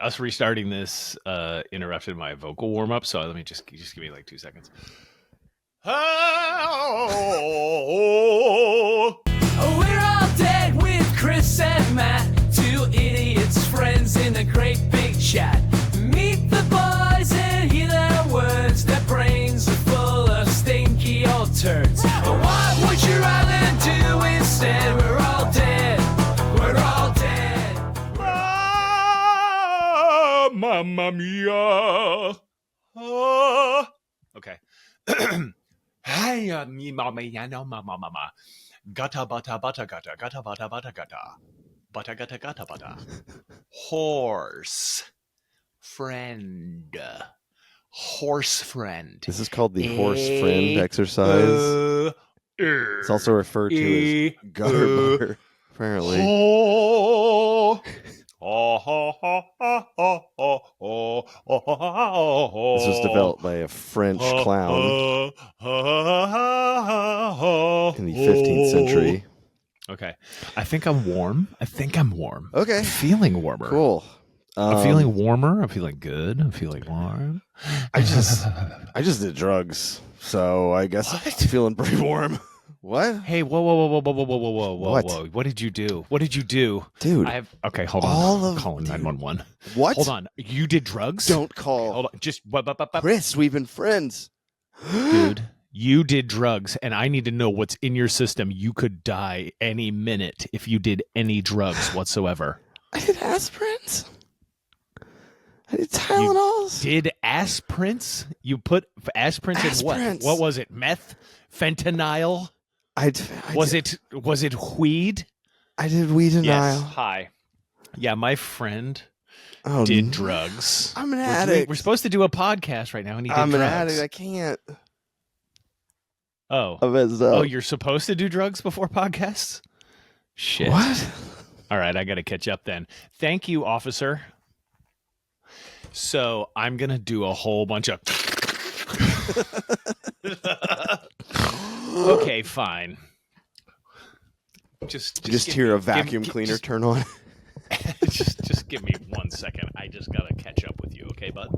us restarting this interrupted my vocal warm up. So let me just give me like 2 seconds. Oh, We're all dead with Chris and Matt, two idiots, friends in a great big chat. Meet the boys and hear their words. Their brains are full of stinky old turds. But what would you rather do instead? We're all dead. We're all dead. Mamma mia. Okay. Hi, me mama no mama. Gata bata bata gata gata bata bata gata. Bata gata gata bata. Horse friend. Horse friend. This is called the horse friend exercise. It's also referred to as gutter butter, apparently. This was developed by a French clown in the 15th century. Okay. I think I'm warm. Okay. I'm feeling warmer. Cool. I'm feeling warmer. I'm feeling good. I'm feeling warm. I just did drugs, so I guess I'm feeling pretty warm. What? Hey, whoa. What did you do? Dude? Okay, hold on. Calling 911. What? Hold on. You did drugs? Don't call. Hold on. Just Chris, we've been friends. Dude, you did drugs, and I need to know what's in your system. You could die any minute if you did any drugs whatsoever. I did aspirins. I did Tylenols. You did aspirins? You put aspirins in what? What was it? Meth? Fentanyl? Was it weed? I did weed and yes. Nile. Hi. Yeah, my friend did drugs. I'm an addict. We're supposed to do a podcast right now, and he did drugs. I'm an addict. I can't. Oh. You're supposed to do drugs before podcasts? Shit. What? All right, I got to catch up then. Thank you, officer. So I'm going to do a whole bunch of... Okay, fine. Just hear a vacuum cleaner turn on. just give me 1 second. I just got to catch up with you, okay, bud?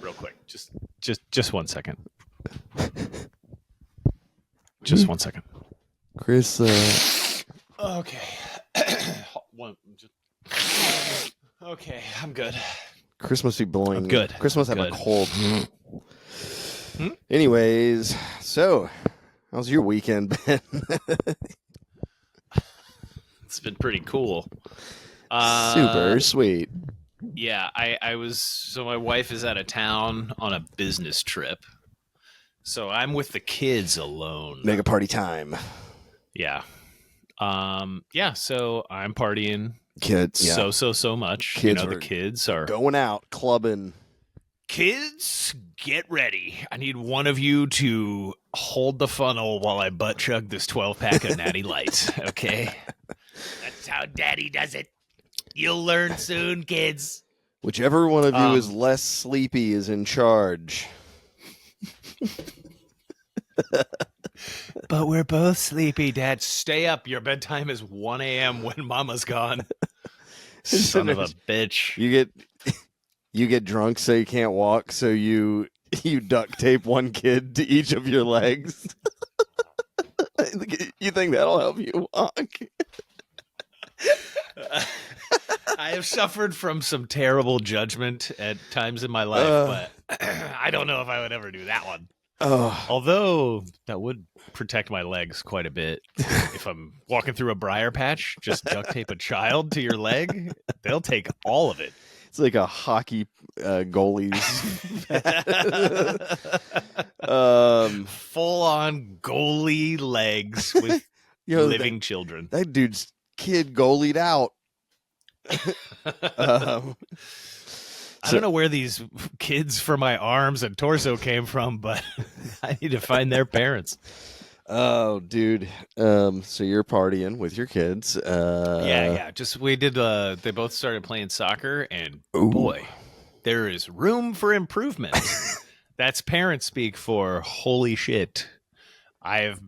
Real quick. Just 1 second. Just 1 second. Chris, Okay. Okay, I'm good. Chris must be blowing. I'm good. Chris must have a cold. Anyways, so how's your weekend been? It's been pretty cool. Super sweet. Yeah, I was. So my wife is out of town on a business trip. So I'm with the kids alone. Mega party time. Yeah. Yeah, so I'm partying. Kids. Yeah. So much. Kids the kids are going out, clubbing. Kids, get ready. I need one of you to hold the funnel while I butt chug this 12-pack of Natty Lights, okay? That's how Daddy does it. You'll learn soon, kids. Whichever one of you is less sleepy is in charge. But we're both sleepy, Dad. Stay up. Your bedtime is 1 a.m. when Mama's gone. Son of a bitch. You get drunk so you can't walk, so you duct tape one kid to each of your legs. You think that'll help you walk? I have suffered from some terrible judgment at times in my life, but I don't know if I would ever do that one. Although that would protect my legs quite a bit. If I'm walking through a briar patch, just duct tape a child to your leg. They'll take all of it. It's like a hockey goalie's full-on goalie legs with living children. That dude's kid goalied out. I don't know where these kids for my arms and torso came from, but I need to find their parents. Oh, dude. So you're partying with your kids. Yeah. Just we did. They both started playing soccer, and boy, there is room for improvement. That's parent speak for holy shit. I have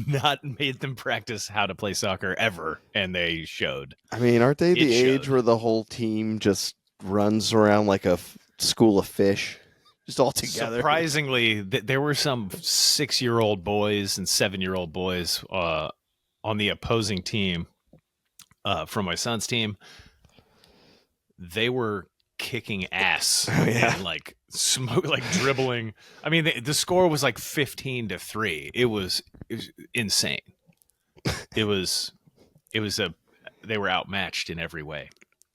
not made them practice how to play soccer ever, and they showed. I mean, aren't they the age showed. where the whole team just runs around like a school of fish, just all together? Surprisingly, there were some 6-year-old boys and 7-year-old boys on the opposing team from my son's team. They were kicking ass and like dribbling. I mean, the score was like 15-3. It was insane. They were outmatched in every way,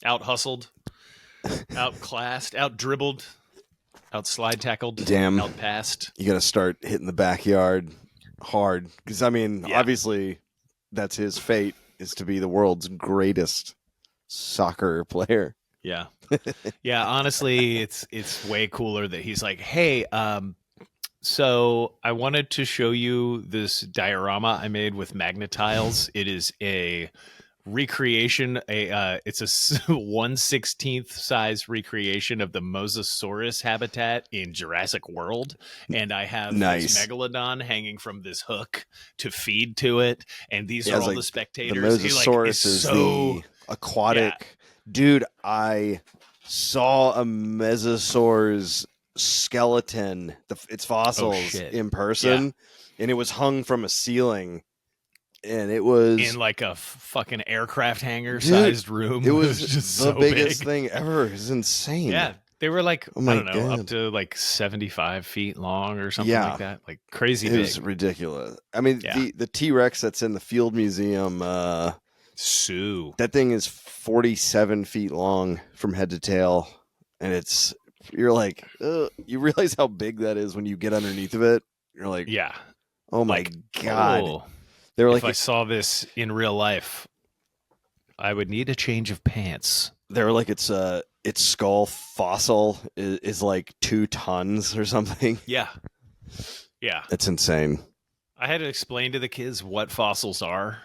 out hustled, outclassed, out dribbled, out slide tackled, out passed. You got to start hitting the backyard hard because I mean, obviously, that's his fate is to be the world's greatest soccer player. Yeah. Yeah, honestly, it's way cooler that he's like, "Hey, so I wanted to show you this diorama I made with magnetiles. It is a recreation, it's a 1/16 size recreation of the Mosasaurus habitat in Jurassic World, and I have this megalodon hanging from this hook to feed to it, and these are all like the spectators. The Mosasaurus is the aquatic... Yeah. Dude, I saw a Mosasaurus skeleton, its fossils, in person, and it was hung from a ceiling, and it was in like a fucking aircraft hangar sized room. It was just the biggest thing ever. It was insane. Yeah, they were like I don't know, up to like 75 feet long or something like that, like crazy big. It was ridiculous. I mean, the T-Rex that's in the Field Museum, that thing is 47 feet long from head to tail, and you're like, you realize how big that is when you get underneath of it. You're like, oh my god. Oh, they were if I saw this in real life, I would need a change of pants. They were like, its skull fossil is like 2 tons or something. Yeah, it's insane. I had to explain to the kids what fossils are.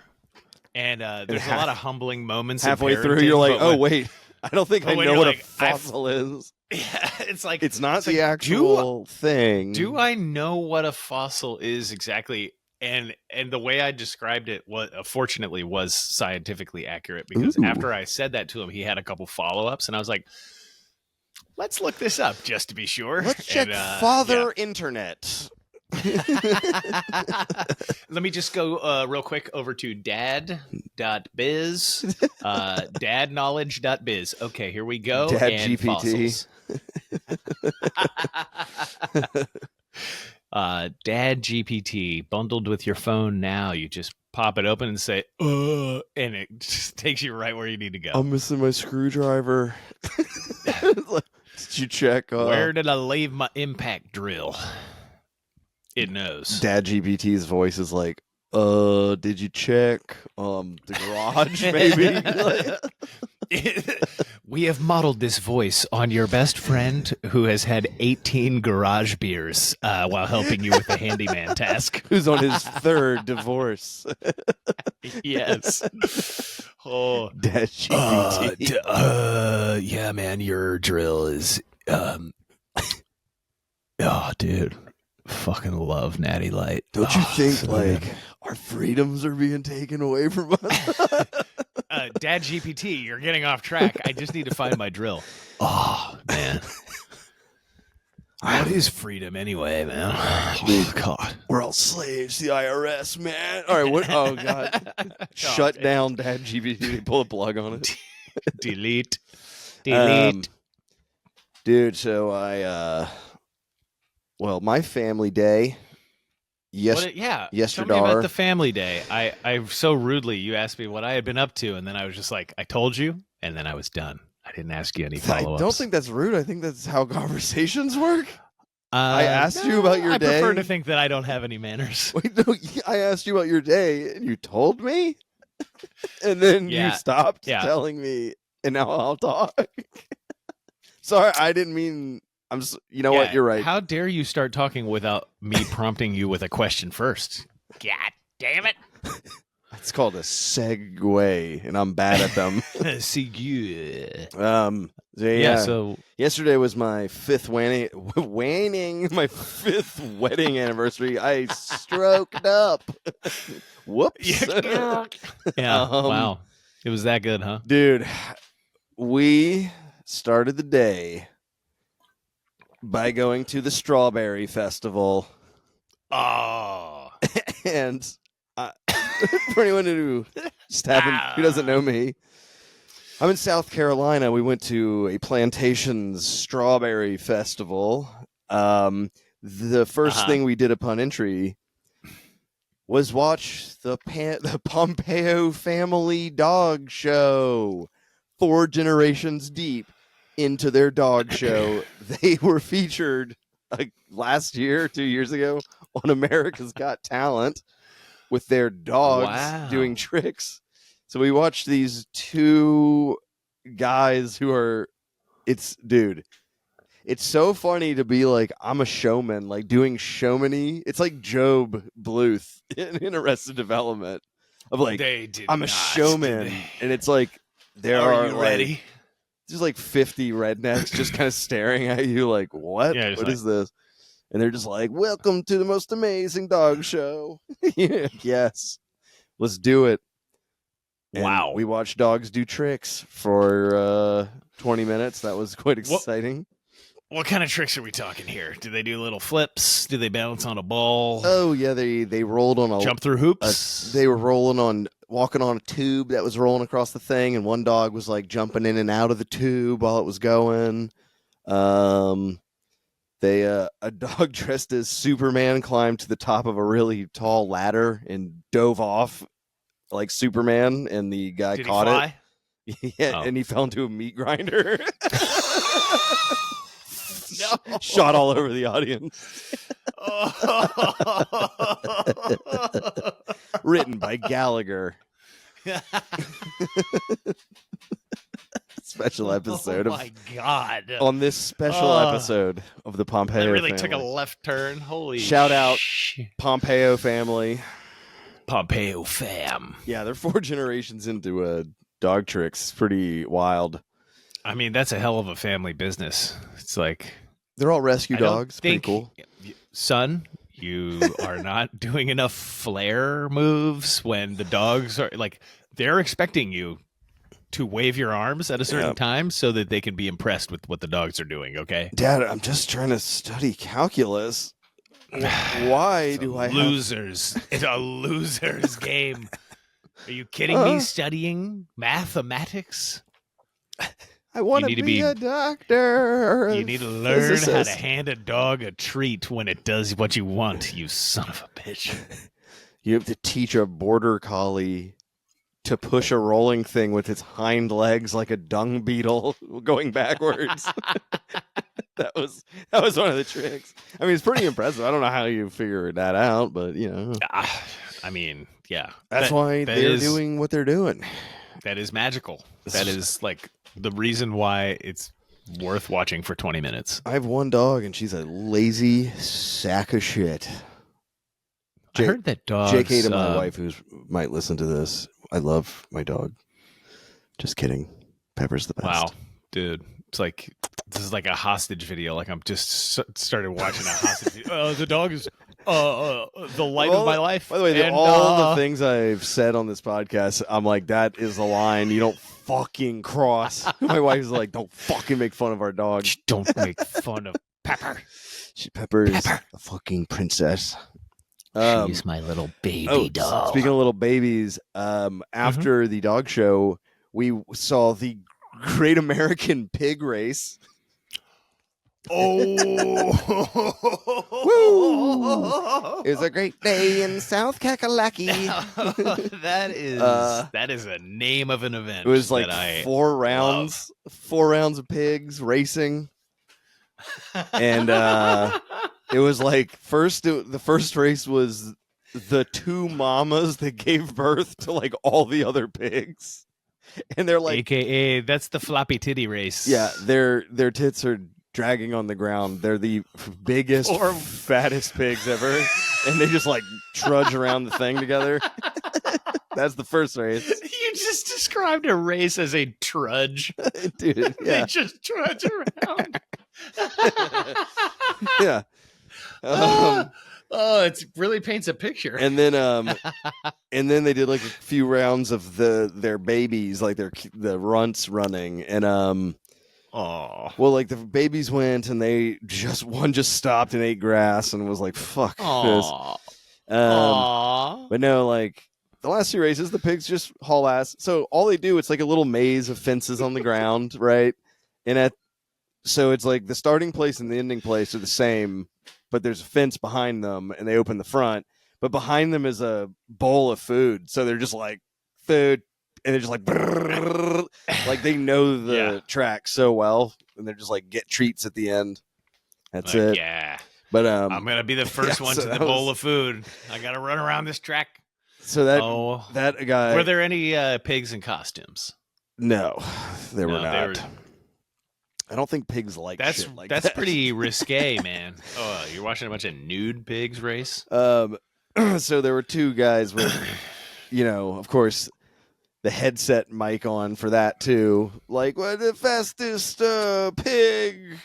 And there's a lot of humbling moments. Halfway through, you're like, "Oh wait, I don't think I know what a fossil is." Yeah, it's not the actual thing. Do I know what a fossil is exactly? And the way I described it fortunately was scientifically accurate, because after I said that to him, he had a couple follow-ups, and I was like, "Let's look this up just to be sure. Let's check Father Internet." Let me just go real quick over to dad.biz, dadknowledge.biz. Okay, here we go. Dad and GPT. Dad GPT bundled with your phone now. You just pop it open and say, and it just takes you right where you need to go. I'm missing my screwdriver. Did you check? Where did I leave my impact drill? It knows. Dad GPT's voice is like, did you check the garage maybe? We have modeled this voice on your best friend who has had 18 garage beers while helping you with the handyman task. Who's on his 3rd divorce. Yes. Oh, Dad GPT. Yeah, man, your drill is oh, dude. Fucking love Natty Light. Don't you think like our freedoms are being taken away from us? Dad GPT, you're getting off track. I just need to find my drill. Oh man, what is freedom anyway, man? Oh, God, we're all slaves to the IRS, man. All right, what? Oh God, shut down Dad GPT. Pull a plug on it. Delete. Dude. So my family day. Yesterday. Tell me about the family day. I so rudely, you asked me what I had been up to, and then I was just like, I told you, and then I was done. I didn't ask you any follow-ups. I don't think that's rude. I think that's how conversations work. I asked you about your day. I prefer to think that I don't have any manners. Wait, no, I asked you about your day, and you told me, and then you stopped telling me, and now I'll talk. Sorry, I didn't mean... you know what? You're right. How dare you start talking without me prompting you with a question first? God damn it. It's called a segue, and I'm bad at them. Segue. So yesterday was my fifth my fifth wedding anniversary. I stroked up. Whoops. Wow. It was that good, huh? Dude, we started the day by going to the Strawberry Festival. Oh. And for anyone who doesn't know me, I'm in South Carolina. We went to a Plantations Strawberry Festival. The first thing we did upon entry was watch the Pompeo family dog show. 4 generations deep into their dog show. They were featured last year, 2 years ago, on America's Got Talent with their dogs doing tricks. So we watched these 2 guys who are, it's so funny to be like, I'm a showman, like doing showmany. It's like Job Bluth in Arrested Development of like, I'm a showman. And it's like, are you ready? There's like 50 rednecks just kind of staring at you like, what? Yeah, what is this? And they're just like, welcome to the most amazing dog show. Yes. Let's do it. And wow. We watched dogs do tricks for 20 minutes. That was quite exciting. What kind of tricks are we talking here? Do they do little flips? Do they balance on a ball? Oh, yeah. They rolled on jump through hoops? They were walking on a tube that was rolling across the thing, and one dog was like jumping in and out of the tube while it was going. A dog dressed as Superman climbed to the top of a really tall ladder and dove off like Superman, and the guy caught it. Yeah, and he fell into a meat grinder. No. Shot all over the audience. Written by Gallagher. Special episode. Oh my God. On this special episode of the Pompeo That really family. took a left turn. Holy shout out Pompeo family. Pompeo fam. Yeah, they're 4 generations into dog tricks. Pretty wild. I mean, that's a hell of a family business. It's like they're all rescue dogs. Pretty cool. Son, you are not doing enough flare moves when the dogs are like, they're expecting you to wave your arms at a certain time so that they can be impressed with what the dogs are doing. Okay, Dad, I'm just trying to study calculus. Why do I losers? It's a loser's game. Are you kidding me? Studying mathematics? I want to be a doctor. You need to learn how to hand a dog a treat when it does what you want, you son of a bitch. You have to teach a border collie to push a rolling thing with its hind legs like a dung beetle going backwards. That was one of the tricks. I mean, it's pretty impressive. I don't know how you figure that out, but you know. I mean, yeah. That's why they're doing what they're doing. That is magical. That is like the reason why it's worth watching for 20 minutes. I have one dog, and she's a lazy sack of shit. I heard that dogs... JK to my wife, who might listen to this, I love my dog. Just kidding. Pepper's the best. Wow, dude. It's like, this is like a hostage video. Like I'm just started watching a hostage video. The dog is the light of my life. By the way, all the things I've said on this podcast, I'm like, that is a line you don't fucking cross. My wife's like, don't fucking make fun of our dog. Don't make fun of Pepper. Pepper is a fucking princess. She's my little baby dog. Speaking of little babies, after the dog show, we saw the Great American Pig Race. Oh, it was a great day in South Kakalaki. That is a name of an event. It was like 4 rounds of pigs racing, and it was like the first race was the 2 mamas that gave birth to like all the other pigs, and they're like, AKA that's the floppy titty race. Yeah, their tits are dragging on the ground. They're the biggest, fattest pigs ever, and they just like trudge around the thing together. That's the first race. You just described a race as a trudge. Dude, yeah. They just trudge around. Yeah. It really paints a picture. And then they did like a few rounds of their babies, like the runts running, and well, like the babies went, and one just stopped and ate grass and was like, "Fuck this." But no, like the last two races, the pigs just haul ass. So all they do, it's like a little maze of fences on the ground, right? And so it's like the starting place and the ending place are the same, but there's a fence behind them, and they open the front. But behind them is a bowl of food, so they're just like food, and they're just like, like they know the track so well, and they're just like get treats at the end. That's it. Yeah. But I'm gonna be the first one to the bowl of food. I gotta run around this track. So that guy. Were there any pigs in costumes? No, there were not. I don't think pigs like shit like that. That's pretty risque, man. Oh, you're watching a bunch of nude pigs race? So there were two guys with, of course, the headset mic on for that too. Like, what the fastest pig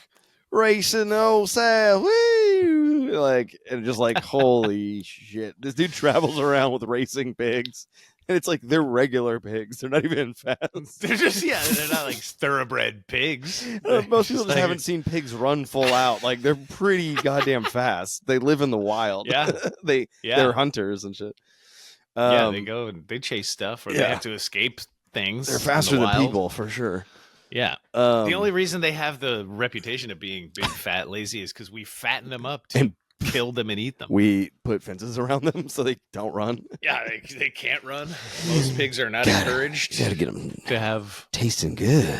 race in the old South? Woo! Like, and just like, holy shit. This dude travels around with racing pigs. And it's like they're regular pigs. They're not even fast. They're just they're not like thoroughbred pigs. Most people just haven't seen pigs run full out. Like they're pretty goddamn fast. They live in the wild. Yeah, they're hunters and shit. They go and they chase stuff, or they have to escape things. They're faster than people for sure. Yeah. The only reason they have the reputation of being big, fat, lazy is because we fatten them up to kill them and eat them. We put fences around them so they don't run. Yeah, they can't run. Most pigs are not encouraged. You gotta get them to have tasting good.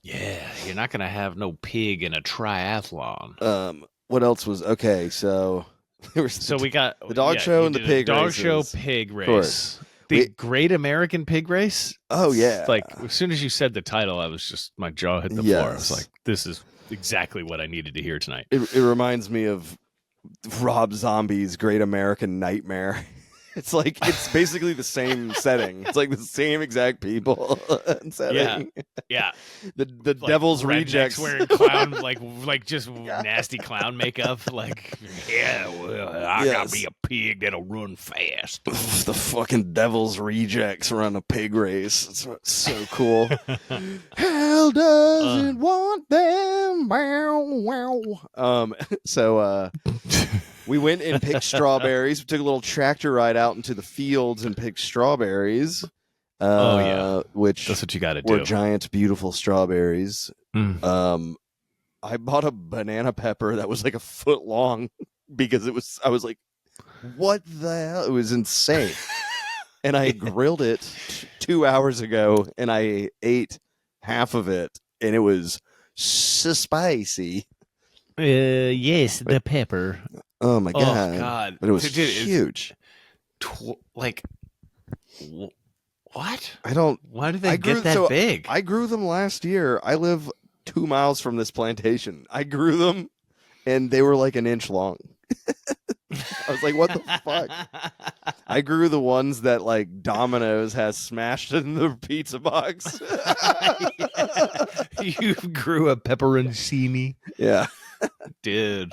Yeah, you're not gonna have no pig in a triathlon. What else was okay? So there was we got the dog show and the pig dog races. show pig race. The Great American Pig Race. Oh yeah. Like as soon as you said the title, I was just my jaw hit the floor. I was like, this is exactly what I needed to hear tonight. It reminds me of Rob Zombie's Great American Nightmare. It's like it's basically the same setting. It's like the same exact people and setting. Yeah. The like Devil's Rejects wearing clown like just nasty clown makeup. Like I gotta be a pig that'll run fast. The fucking Devil's Rejects run a pig race. It's so cool. Hell doesn't want them. Wow. So we went and picked strawberries. We took a little tractor ride out into the fields and picked strawberries. Which that's what you got to do. Were giant, beautiful strawberries. Mm. I bought a banana pepper that was like a foot long because I was like, what the hell? It was insane. And I grilled it 2 hours ago, and I ate half of it, and it was so spicy. Yes, the pepper. Oh my god! Oh god! But it was huge. What? I don't. Why do they get that big? I grew them last year. I live 2 miles from this plantation. I grew them, and they were like an inch long. I was like, what the fuck? I grew the ones that like Domino's has smashed in the pizza box. You grew a pepperoncini. Yeah. Dude.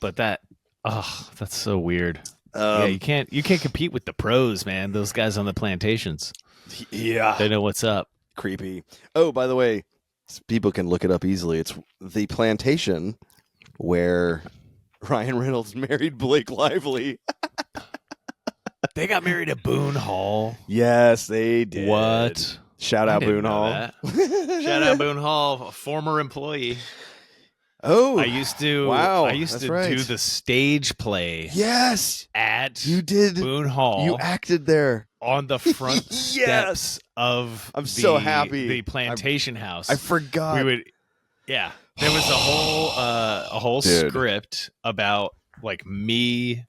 But that's so weird. You can't compete with the pros, man. Those guys on the plantations. Yeah. They know what's up. Creepy. Oh, by the way, people can look it up easily. It's the plantation where Ryan Reynolds married Blake Lively. They got married at Boone Hall. Yes, they did. What? Shout out Boone Hall. Shout out Boone Hall, a former employee. Oh, I used to do the stage play. Yes, at you did Boone Hall. You acted there on the front steps of. So happy. The plantation house. I forgot. There was a whole script about like me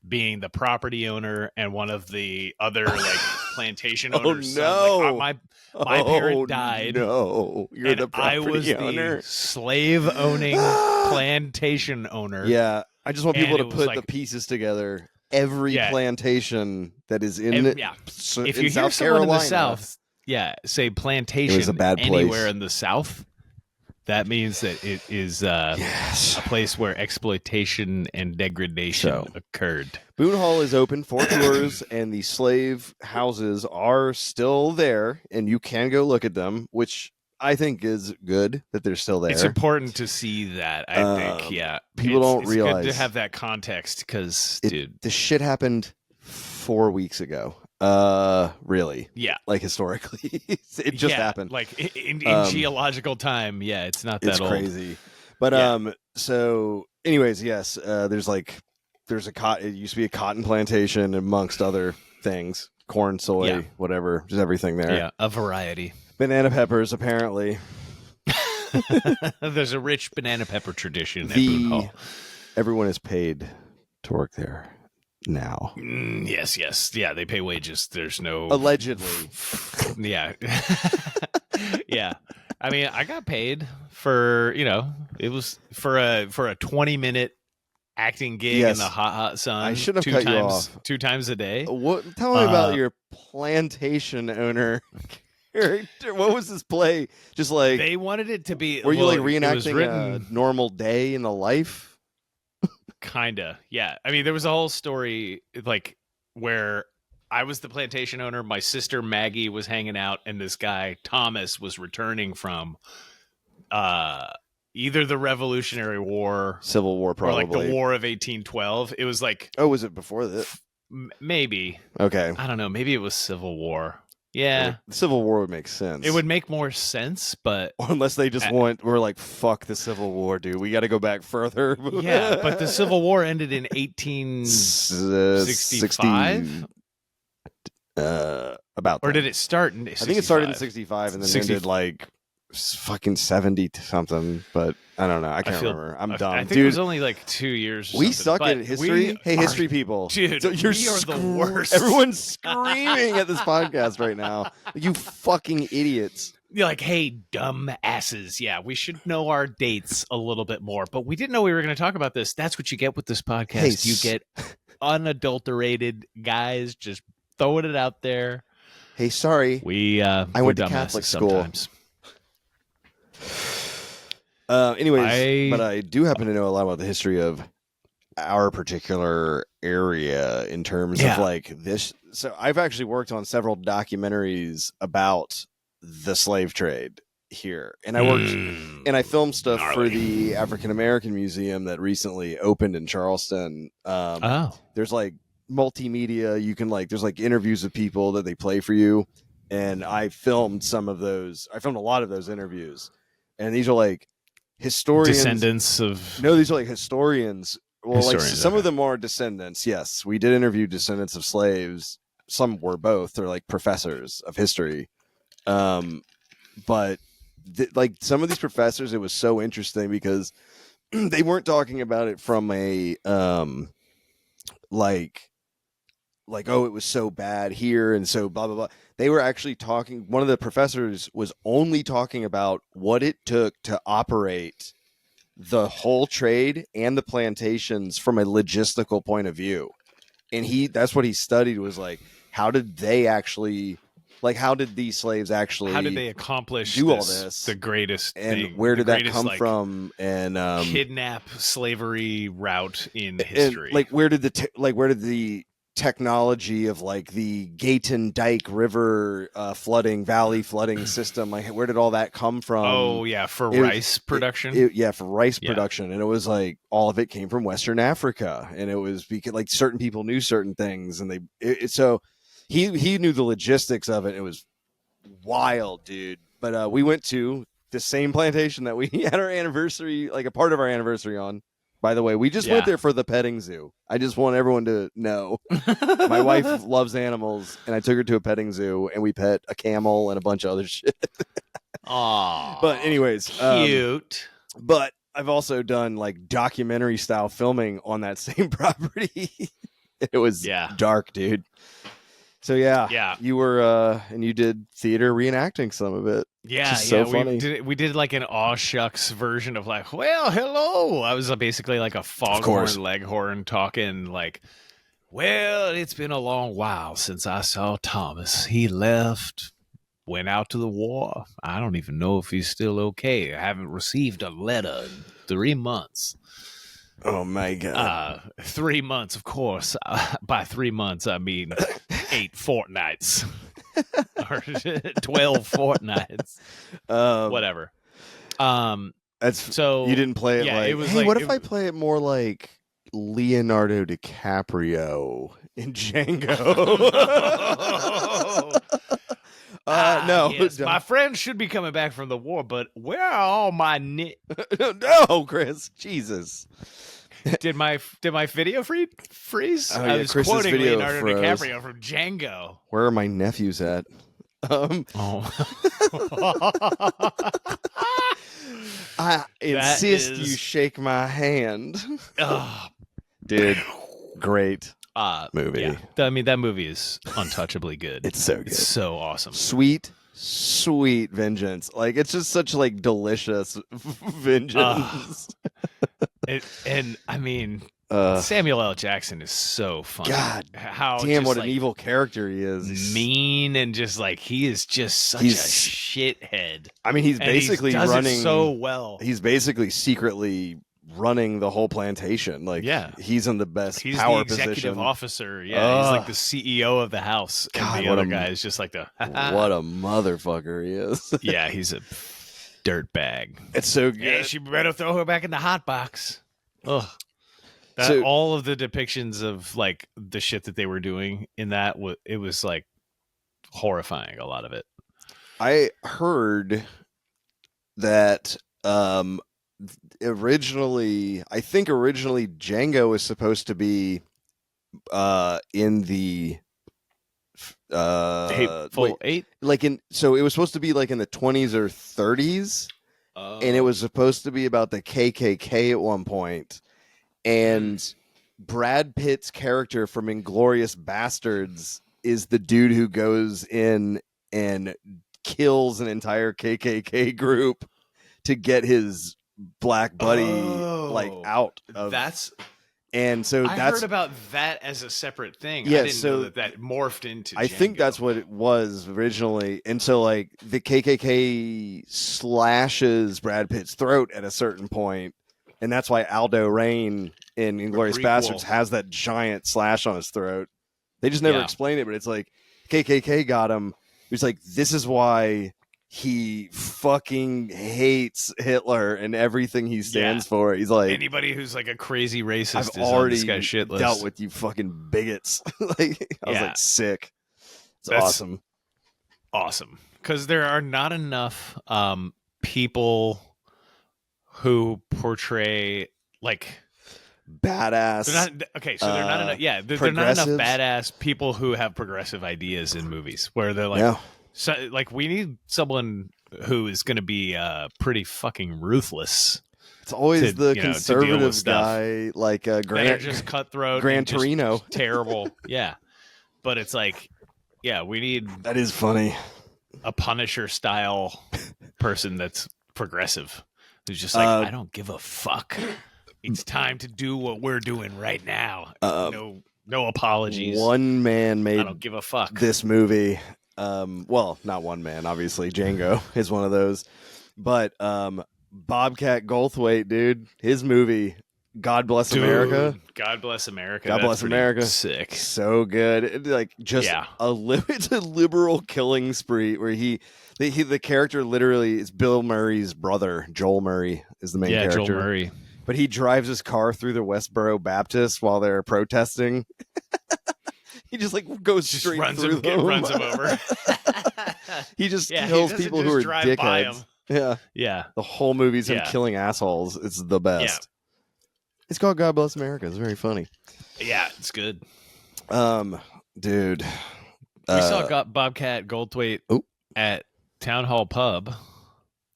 being the property owner and one of the other like plantation owners. Oh no! Like, my parent died. No, you're the property owner. The slave-owning plantation owner. Yeah, I just want people to put the pieces together. every plantation that is in if you hear South someone Carolina, in the South, say plantation it was a bad anywhere place. in the South, that means that it is a place where exploitation and degradation occurred. Boone Hall is open for tours, and the slave houses are still there, and you can go look at them, which I think is good that they're still there. It's important to see that, I think. Yeah. People don't realize. It's good to have that context because, dude. This shit happened 4 weeks ago. Really? Yeah. Like historically. It just happened. Like in geological time. Yeah, it's not that old. It's crazy. But so anyways, yes, it used to be a cotton plantation amongst other things. Corn, soy, whatever, just everything there. Yeah, a variety. Banana peppers, apparently. There's a rich banana pepper tradition at Boone Hall. Everyone is paid to work there now. Yes. Yeah, they pay wages. There's no... Allegedly. Yeah. Yeah. I mean, I got paid for, it was for a 20-minute acting gig in the hot sun. I should have cut you off. 2 times a day. Tell me about your plantation owner character. What was this play? Just like... They wanted it to be... Were you like reenacting a normal day in the life? Kinda, yeah. I mean, there was a whole story like where I was the plantation owner, my sister Maggie was hanging out, and this guy Thomas was returning from either the Revolutionary War, Civil War, probably, or like the War of 1812. It was like, was it before this? Maybe. Okay, I don't know. Maybe it was Civil War. Yeah, the Civil War would make sense. It would make more sense, but unless they just we're like, fuck the Civil War, dude. We got to go back further. Yeah, but the Civil War ended in 1865. About or did it start in 65? I think it started in 65 and then ended like fucking 70 something, but I don't know. I can't remember. I'm dumb. I think it was only like 2 years. We suck at history. Hey, history people. Dude, we are the worst. Everyone's screaming at this podcast right now. You fucking idiots. You're like, hey, dumb asses. Yeah, we should know our dates a little bit more, but we didn't know we were going to talk about this. That's what you get with this podcast. You get unadulterated guys just throwing it out there. Hey, sorry. I went to Catholic school. Sometimes. Anyways, but I do happen to know a lot about the history of our particular area in terms of like this. So I've actually worked on several documentaries about the slave trade here, and I worked and I filmed stuff for the African American Museum that recently opened in Charleston. There's like multimedia. You can there's like interviews of people that they play for you, and I filmed some of those. I filmed a lot of those interviews, and these are like historians, descendants of these are like historians. Well, like some of them are descendants. Yes, we did interview descendants of slaves. Some were both. They're like professors of history. But like some of these professors, it was so interesting because they weren't talking about it from a like oh, it was so bad here and so blah blah blah. They were actually talking. One of the professors was only talking about what it took to operate the whole trade and the plantations from a logistical point of view. And that's what he studied, was like, how did they actually, like, how did these slaves actually, how did they accomplish all this? The greatest and thing, where did that come from? And kidnap slavery route in history. And, where did the technology of like the Gayton Dike River valley flooding system, like where did all that come from? Oh yeah, for rice production. For rice production, and it was like all of it came from Western Africa, and it was because like certain people knew certain things, and so he knew the logistics of it. It was wild, dude. But we went to the same plantation that we had our anniversary, like a part of our anniversary on. By the way, we just went there for the petting zoo. I just want everyone to know. My wife loves animals, and I took her to a petting zoo, and we pet a camel and a bunch of other shit. Aww. But anyways. Cute. But I've also done like documentary style filming on that same property. It was dark, dude. So yeah, you were and you did theater reenacting some of it. Yeah, so funny. We did like an aw shucks version of like, well, hello. I was basically like a foghorn leghorn talking like Well, it's been a long while since I saw Thomas. He left, went out to the war. I don't even know if he's still okay. I haven't received a letter in 3 months. Oh my God. 3 months, of course. By 3 months, I mean 8 fortnights. Or 12 fortnights. Whatever. That's so you didn't play it like, it was hey, like, what if I play it more like Leonardo DiCaprio in Django? No. Yes, my friends should be coming back from the war, but where are all my No, Chris. Jesus. Did my video freeze? Oh, I yeah, was Chris's quoting video Leonardo froze. DiCaprio from Django. Where are my nephews at? I insist you shake my hand. Dude, great movie. Yeah. I mean, that movie is untouchably good. It's so good. It's so awesome. Sweet vengeance. Like, it's just such like delicious vengeance. And I mean, Samuel L. Jackson is so funny. God, how damn, what like, an evil character he is. Mean and just like he is just such a shithead. I mean, he's basically running it so well. He's basically secretly running the whole plantation. Like, he's in the best power the executive position. Officer. Yeah, he's like the CEO of the house. God, and the other guy is just like the what a motherfucker he is. Yeah, he's a dirtbag. It's so good. Yeah, she better throw her back in the hot box. Ugh. All of the depictions of like the shit that they were doing in that, it was like horrifying. A lot of it. I heard that originally Django was supposed to be in the Hateful Eight, so it was supposed to be like in the 20s or 30s, and it was supposed to be about the KKK at one point. And Brad Pitt's character from Inglourious Bastards is the dude who goes in and kills an entire KKK group to get his black buddy out of and so I heard about that as a separate thing. Yeah, I didn't know that morphed into I Django. think that's what it was originally. And so like the KKK slashes Brad Pitt's throat at a certain point. And that's why Aldo Rain in Inglourious Bastards has that giant slash on his throat. They just never explain it, but it's like KKK got him. It's like, this is why he fucking hates Hitler and everything he stands for. He's like, anybody who's like a crazy racist I've already on this guy's shit list. Dealt with you fucking bigots. Like, I was like, sick. That's awesome. Because there are not enough people who portray like badass. They're not enough. Yeah, they're not enough badass people who have progressive ideas in movies where they're like, so, like we need someone who is going to be pretty fucking ruthless. It's always the conservative guy, like Grant, just cutthroat, Gran Torino, terrible. Yeah, but it's like, we need that is funny. A Punisher style person that's progressive. Who's just like, I don't give a fuck. It's time to do what we're doing right now. No apologies. One man made. I don't give a fuck. This movie. Well, not one man. Obviously, Django is one of those. But Bobcat Goldthwait, dude, his movie, God Bless America. God Bless America. God Bless America. Sick. So good. It's like just it's a liberal killing spree where the character literally is Bill Murray's brother. Joel Murray is the main character. Joel Murray. But he drives his car through the Westboro Baptist while they're protesting. He just like goes straight through them. Runs him over. He just kills people who are dickheads. Yeah. The whole movie's him killing assholes. It's the best. Yeah. It's called God Bless America. It's very funny. Yeah, it's good. Dude. We saw Bobcat Goldthwait at Town Hall Pub.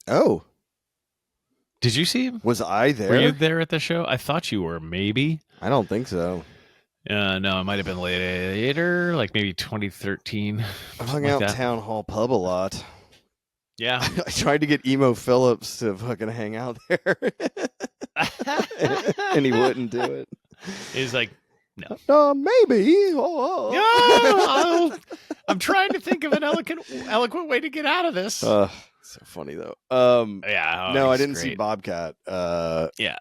Oh. Did you see him? Was I there? Were you there at the show? I thought you were, maybe. I don't think so. No, it might have been later, like maybe 2013. I hung out Town Hall Pub a lot. Yeah. I tried to get Emo Phillips to fucking hang out there. And he wouldn't do it. He's like, No. Maybe. I'm trying to think of an eloquent way to get out of this. So funny though. Yeah. No, I didn't see Bobcat. Yeah.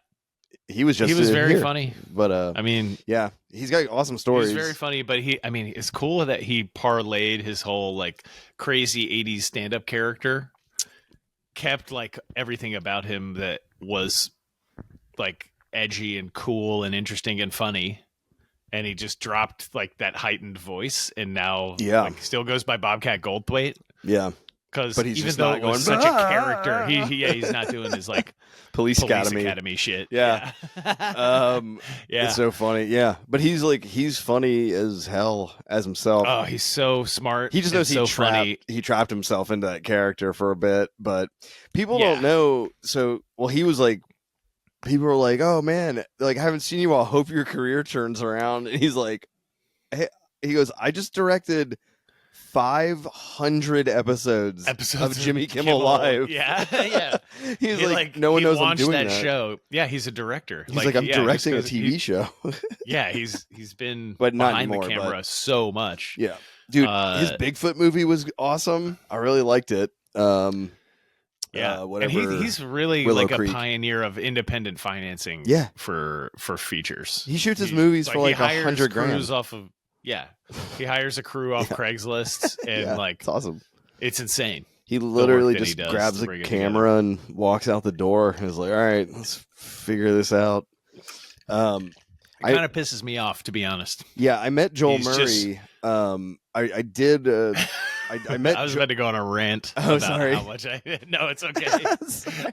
He was very here. funny. But I mean, yeah, he's got awesome stories. He's very funny, but it's cool that he parlayed his whole like crazy 80s stand-up character, kept like everything about him that was like edgy and cool and interesting and funny, and he just dropped like that heightened voice, and now like, still goes by Bobcat Goldthwait. Yeah. Because even though it was such a character, he's not doing his like police academy shit. Yeah. Yeah. It's so funny. Yeah. But he's funny as hell as himself. Oh, he's so smart. He just knows he trapped himself into that character for a bit, but people don't know. So, he was like, people were like, oh man, like, I haven't seen you all. Hope your career turns around. And he's like, hey, he goes, I just directed 500 episodes of Jimmy Kimmel Live. Yeah, yeah. He's like, no one knows I'm doing that show. Yeah, he's a director. He's like I'm directing a TV show. Yeah, he's been but not behind anymore, the camera so much. Yeah, dude, his Bigfoot movie was awesome. I really liked it. Yeah, whatever. And he's really Willow like Creek. a pioneer of independent financing. Yeah. for features. He shoots his movies for like $100,000 off of. Yeah, he hires a crew off Craigslist, and like it's awesome. It's insane. He literally just grabs a camera and walks out the door and is like, all right, let's figure this out. It kind of pisses me off, to be honest. Yeah, I met Joel Murray. I did. I met. I was about to go on a rant. Oh, about sorry. How much No, it's okay.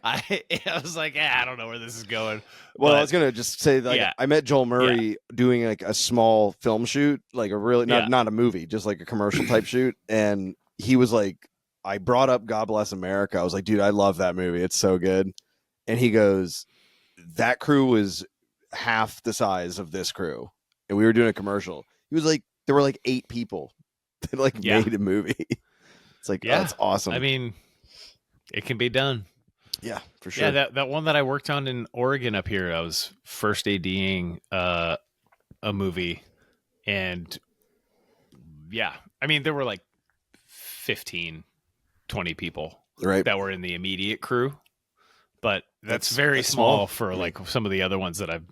I was like, I don't know where this is going. Well, I was gonna just say that I met Joel Murray doing like a small film shoot, like a really not a movie, just like a commercial type shoot, and he was like, I brought up God Bless America. I was like, dude, I love that movie. It's so good. And he goes, that crew was half the size of this crew, and we were doing a commercial. He was like, there were like 8 people that like made a movie. It's like, that's awesome. I mean, it can be done. Yeah, for sure. Yeah, that one that I worked on in Oregon up here, I was first ADing a movie, and I mean, there were like 15, 20 people that were in the immediate crew, but that's very small for like some of the other ones that I've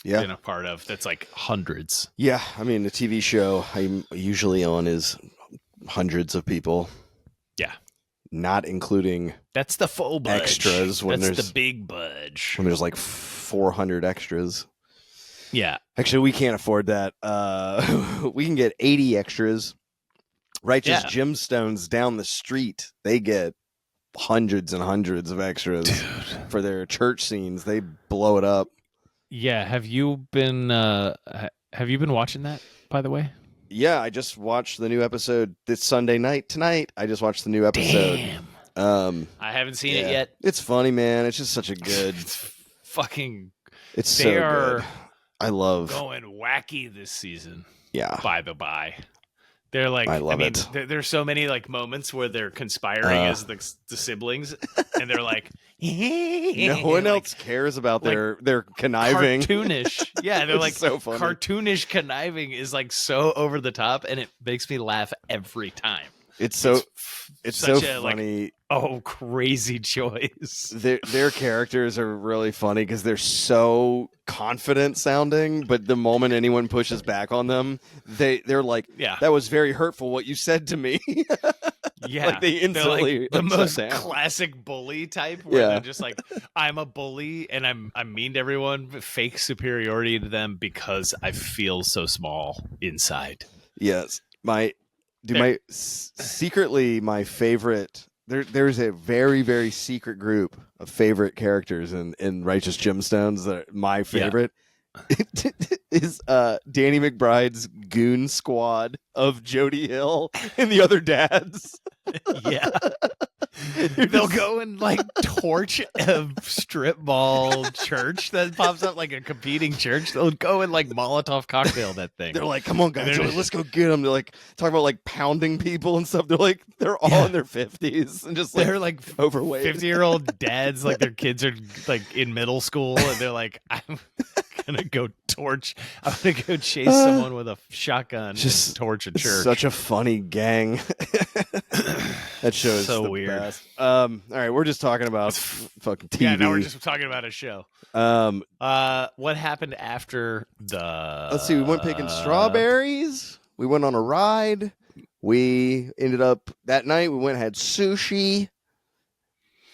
been a part of. That's like hundreds. Yeah, I mean, the TV show I'm usually on is hundreds of people. Yeah. Not including that's the full budge. Extras when that's there's the big budge. When there's like 400 extras. Yeah. Actually, we can't afford that. We can get 80 extras. Righteous Gemstones down the street, they get hundreds and hundreds of extras for their church scenes. They blow it up. Yeah, have you been watching that, by the way? Yeah, I just watched the new episode this Sunday night. Tonight, I just watched the new episode. Damn. I haven't seen it yet. It's funny, man. It's just such a good. It's so good. I love going wacky this season. Yeah. By the by, they're like. I mean, there's so many like moments where they're conspiring as the siblings, and they're like. No one else cares about their conniving. Cartoonish. Yeah, they're like so funny. Cartoonish conniving is like so over the top, and it makes me laugh every time. It's so funny. Like, crazy choice. Their characters are really funny because they're so confident sounding, but the moment anyone pushes back on them, they're like, that was very hurtful what you said to me. Yeah, like they instantly like the most classic bully type where they're just like, I'm a bully and I'm mean to everyone, but fake superiority to them because I feel so small inside. Yes. Secretly my favorite there's a very, very secret group of favorite characters in Righteous Gemstones that my favorite is Danny McBride's goon squad of Jody Hill and the other dads. Yeah. They'll go and like torch a strip mall church that pops up, like a competing church. They'll go and like Molotov cocktail that thing. They're like, come on guys, let's go get them. They're like talking about like pounding people and stuff. They're all in their 50s and just like they're like overweight 50-year-old dads, like their kids are like in middle school and they're like, I'm gonna go chase someone with a shotgun and torch a church. Such a funny gang. That show is so weird. Best. All right, we're just talking about fucking TV. Yeah, now we're just talking about a show. What happened after the? Let's see. We went picking strawberries. We went on a ride. We ended up that night. We went and had sushi.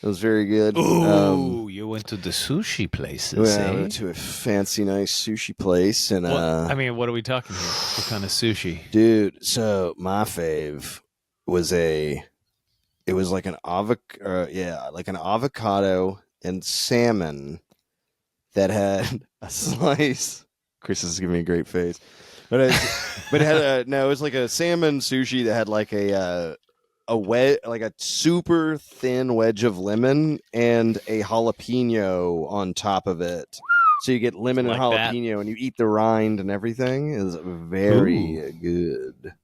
It was very good. Ooh, you went to the sushi places. Yeah, I went to a fancy, nice sushi place, and what are we talking here? What kind of sushi, dude? So my fave was like an avocado and salmon that had a slice. Chris is giving me a great face, but it was like a salmon sushi that had like a wedge, like a super thin wedge of lemon and a jalapeno on top of it. So you get lemon and jalapeno, and you eat the rind and everything. It was very good.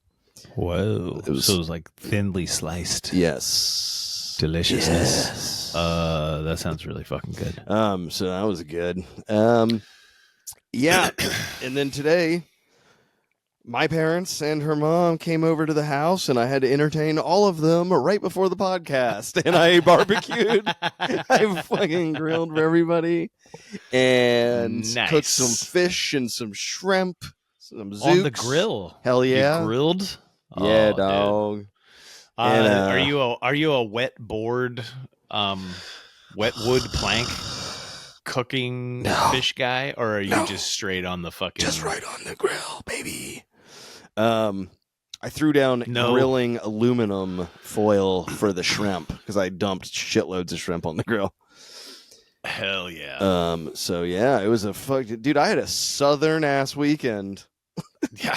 Whoa! So it was like thinly sliced. Yes. Deliciousness. Yes. That sounds really fucking good. So that was good. Yeah. And then today, my parents and her mom came over to the house, and I had to entertain all of them right before the podcast. And I barbecued. I fucking grilled for everybody and cooked some fish and some shrimp, some zooks. On the grill. Hell yeah. You grilled? Yeah, dog. And, are you a wet board, wet wood plank cooking fish guy, or are you just straight on the fucking? Just right on the grill, baby. I threw down grilling aluminum foil for the shrimp because I dumped shitloads of shrimp on the grill. Hell yeah. So yeah, it was dude. I had a southern ass weekend. Yeah.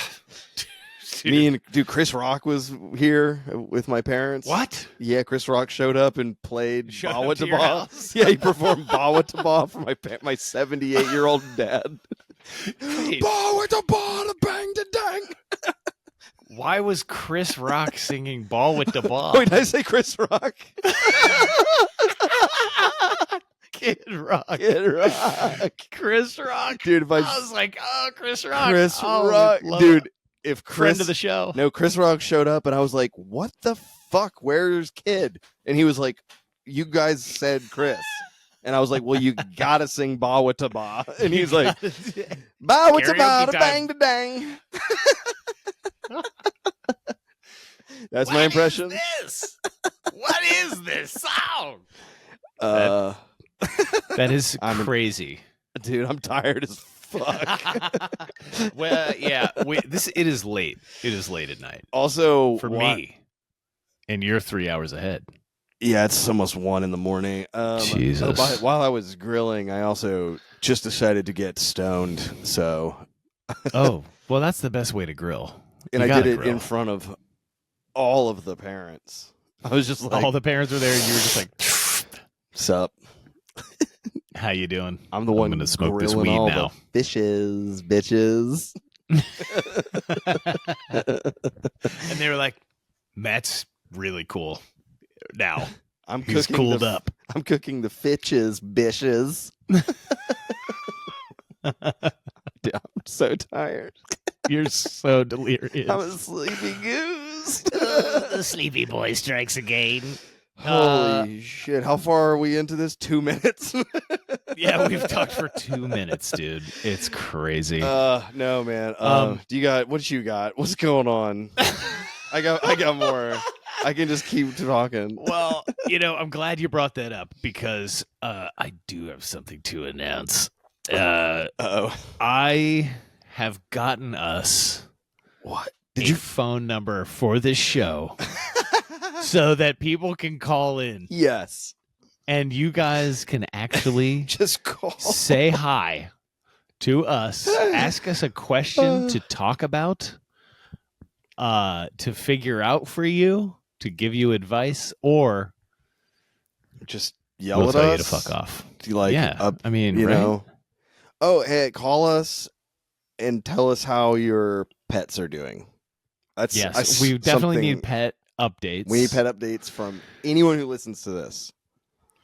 Chris Rock was here with my parents. What? Yeah, Chris Rock showed up and played Bawa to your house? Yeah, he performed Bawa Taba for my 78-year-old dad. Bawa Taba, the bang the dang. Why was Chris Rock singing Ball with the Ball? Wait, did I say Chris Rock? Kid Rock. Chris Rock. Dude, I was like, oh, Chris Rock. Chris Rock. Dude, if friend of the show. No, Chris Rock showed up, and I was like, what the fuck? Where's Kid? And he was like, you guys said Chris. And I was like, well, you gotta sing Bawa Taba. And he's like, Bawa Taba, bang the dang. That's my impression. What is this sound? That is crazy. Dude, I'm tired as fuck. Well, yeah, it is late. It is late at night. Also, for me, and you're 3 hours ahead. Yeah, it's almost 1 a.m. Jesus. While I was grilling, I also just decided to get stoned. So, well, that's the best way to grill. And I did it in front of all of the parents. I was just like, all the parents were there, and you were just like, "Sup? How you doing? I'm the one going to smoke this weed all now. The fishes, bitches." And they were like, "Matt's really cool now. He's cooled up. I'm cooking the fishes, bitches." Dude, I'm so tired. You're so delirious. I'm a sleepy goose. The sleepy boy strikes again. Holy shit. How far are we into this? 2 minutes? Yeah, we've talked for 2 minutes, dude. It's crazy. No, man. What you got? What's going on? I got more. I can just keep talking. Well, I'm glad you brought that up because I do have something to announce. I have gotten us a phone number for this show so that people can call in. Yes. And you guys can actually just call. Say hi to us, ask us a question to talk about, to figure out for you, to give you advice, or just yell at us. Tell you to fuck off. Do you like? Yeah, I mean, you right? know. Oh, hey, call us and tell us how your pets are doing. We definitely need pet updates. We need pet updates from anyone who listens to this.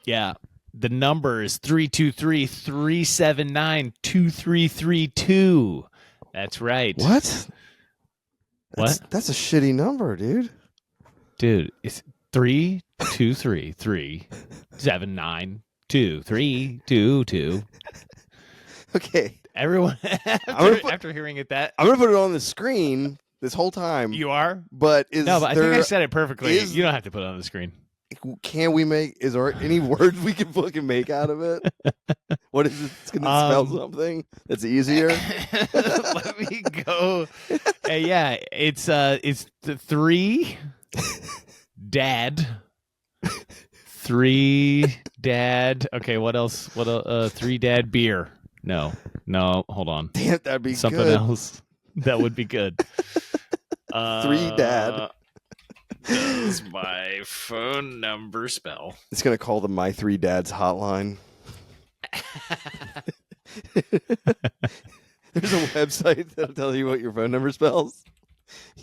Yeah. The number is 323-379-2332. That's right. What? What? That's a shitty number, dude. Dude, it's 323-379-2322. Okay. Everyone, after hearing it, I'm gonna put it on the screen this whole time. You are, but I think I said it perfectly. You don't have to put it on the screen. Can we make? Is there any words we can fucking make out of it? What is it? It's gonna spell something that's easier. Let me go. Yeah, it's the 3 dad. 3 dad. Okay, what else? 3 dad beer. No, hold on. Damn, that'd be something good. else. That would be good. 3 dad. Does my phone number spell? It's gonna call the My 3 Dads hotline. There's a website that'll tell you what your phone number spells.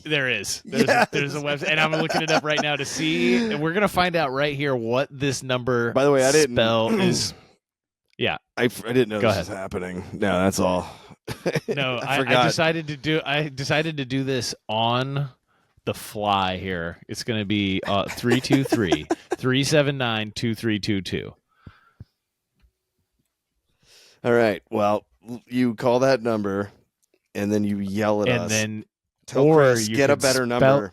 There is. There's a website, and I'm looking it up right now to see. And we're gonna find out right here what this number. By the way, I didn't spell is. Yeah, I didn't know this was happening. No, that's all. No, I decided to do this on the fly here. It's going to be 323-379-2322. All right. Well, you call that number, and then you yell at us. And then, tell Chris, get a better number.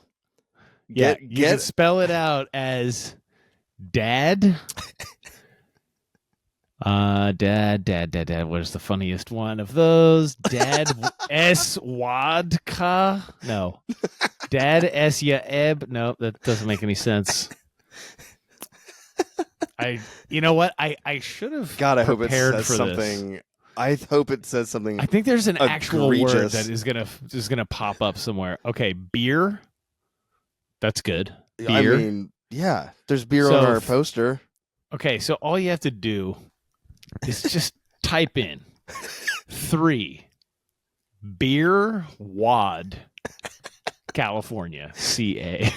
You can spell it out as Dad. Dad. What's the funniest one of those? Dad S Wadka? No. Dad S Yaeb? No, that doesn't make any sense. You know what? I should have prepared for something. This. I hope it says something. I think there's an actual word that is gonna pop up somewhere. Okay, beer. That's good. Beer. I mean, yeah. There's beer on our poster. Okay, so all you have to do is just type in 3 beer WAD California CA.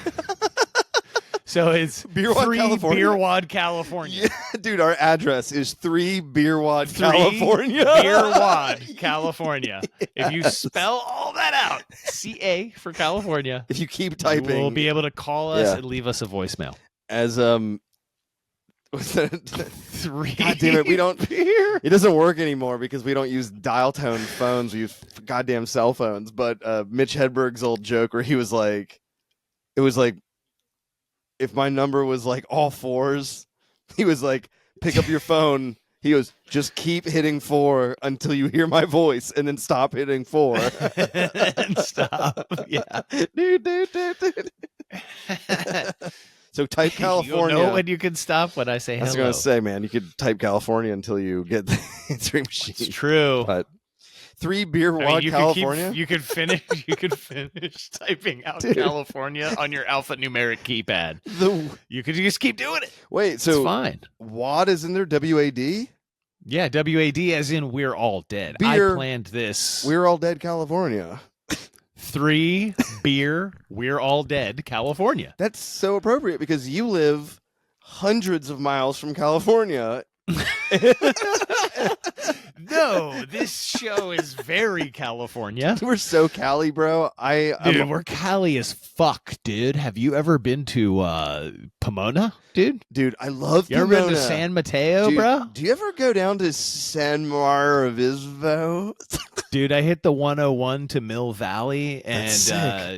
So it's Beer Wad, 3 California? Beer Wad California. Yeah, dude, our address is 3 Beer Wad California. Beer Wad California. Yes. If you spell all that out, CA for California. If you keep typing, you will be able to call us and leave us a voicemail. As what's that? 3 God damn it, we don't beer. It doesn't work anymore because we don't use dial tone phones, we use goddamn cell phones. But Mitch Hedberg's old joke where he was like, it was like, if my number was like all 4s, he was like, pick up your phone. He goes, just keep hitting 4 until you hear my voice, and then stop hitting 4. And stop. Yeah. Dude. So type California. You'll know when you can stop when I say hello. I was going to say, man, you could type California until you get the answering machine. It's true. But 3 Beer Wad California. You could finish typing out California on your alphanumeric keypad. You could just keep doing it. Wait, so it's fine. WAD is in there? WAD? Yeah, WAD as in we're all dead. I planned this. We're all dead, California. 3 beer, we're all dead, California. That's so appropriate because you live hundreds of miles from California. No, this show is very California. We're so Cali, bro. Dude, we're Cali as fuck, dude. Have you ever been to Pomona, dude? Dude, I love Pomona. You ever been to San Mateo, bro? Do you ever go down to San Mar Obispo? Dude, I hit the 101 to Mill Valley and